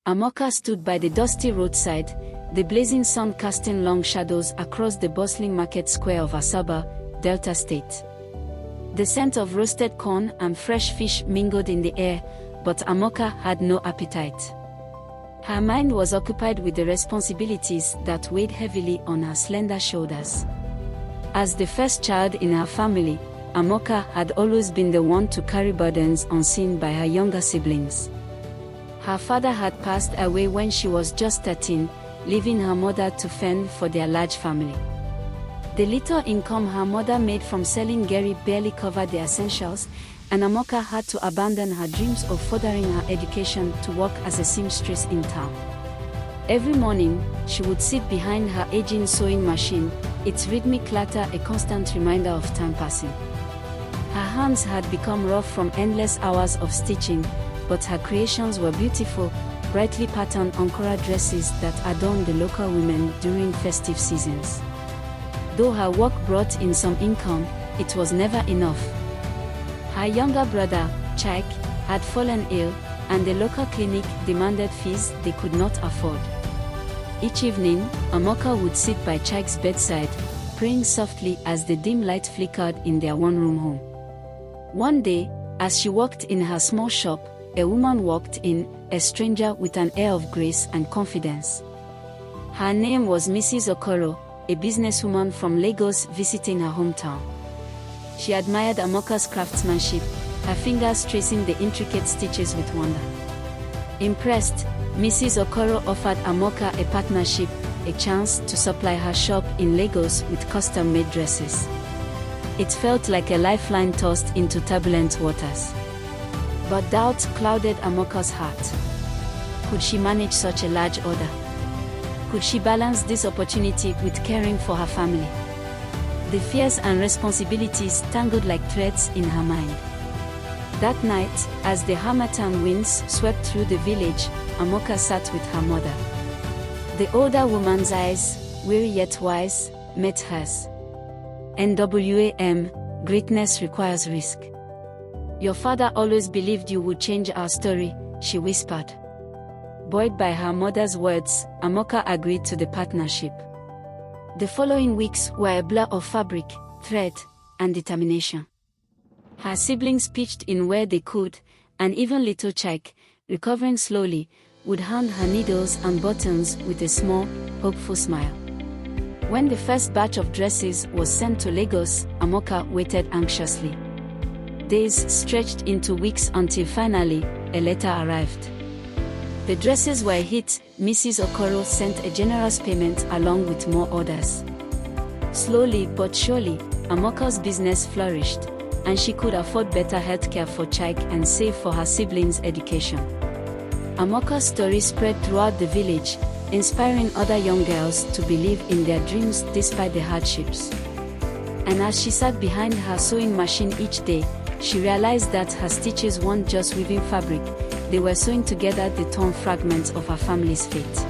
Amoka stood by the dusty roadside, the blazing sun casting long shadows across the bustling market square of Asaba, Delta State. The scent of roasted corn and fresh fish mingled in the air, but Amoka had no appetite. Her mind was occupied with the responsibilities that weighed heavily on her slender shoulders. As the first child in her family, Amoka had always been the one to carry burdens unseen by her younger siblings. Her father had passed away when she was just 13, leaving her mother to fend for their large family. The little income her mother made from selling Gary barely covered the essentials, and Amoka had to abandon her dreams of furthering her education to work as a seamstress in town. Every morning, she would sit behind her aging sewing machine, its rhythmic clatter a constant reminder of time passing. Her hands had become rough from endless hours of stitching, but her creations were beautiful, brightly patterned Ankara dresses that adorned the local women during festive seasons. Though her work brought in some income, it was never enough. Her younger brother, Chaik, had fallen ill, and the local clinic demanded fees they could not afford. Each evening, Amoka would sit by Chaik's bedside, praying softly as the dim light flickered in their one-room home. One day, as she worked in her small shop, a woman walked in, a stranger with an air of grace and confidence. Her name was Mrs. Okoro, a businesswoman from Lagos visiting her hometown. She admired Amoka's craftsmanship, her fingers tracing the intricate stitches with wonder. Impressed, Mrs. Okoro offered Amoka a partnership, a chance to supply her shop in Lagos with custom-made dresses. It felt like a lifeline tossed into turbulent waters. But doubt clouded Amoka's heart. Could she manage such a large order? Could she balance this opportunity with caring for her family? The fears and responsibilities tangled like threads in her mind. That night, as the harmattan winds swept through the village, Amoka sat with her mother. The older woman's eyes, weary yet wise, met hers. NWAM, greatness requires risk. Your father always believed you would change our story, she whispered. Buoyed by her mother's words, Amoka agreed to the partnership. The following weeks were a blur of fabric, thread, and determination. Her siblings pitched in where they could, and even little Chaik, recovering slowly, would hand her needles and buttons with a small, hopeful smile. When the first batch of dresses was sent to Lagos, Amoka waited anxiously. Days stretched into weeks until finally, a letter arrived. The dresses were a hit. Mrs. Okoro sent a generous payment along with more orders. Slowly but surely, Amoka's business flourished, and she could afford better healthcare for Chaik and save for her siblings' education. Amoka's story spread throughout the village, inspiring other young girls to believe in their dreams despite the hardships. And as she sat behind her sewing machine each day, she realized that her stitches weren't just weaving fabric, they were sewing together the torn fragments of her family's fate.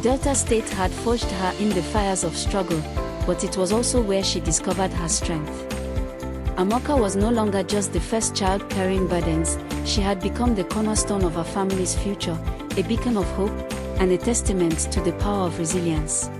Delta State had forged her in the fires of struggle, but it was also where she discovered her strength. Amoka was no longer just the first child carrying burdens, she had become the cornerstone of her family's future, a beacon of hope, and a testament to the power of resilience.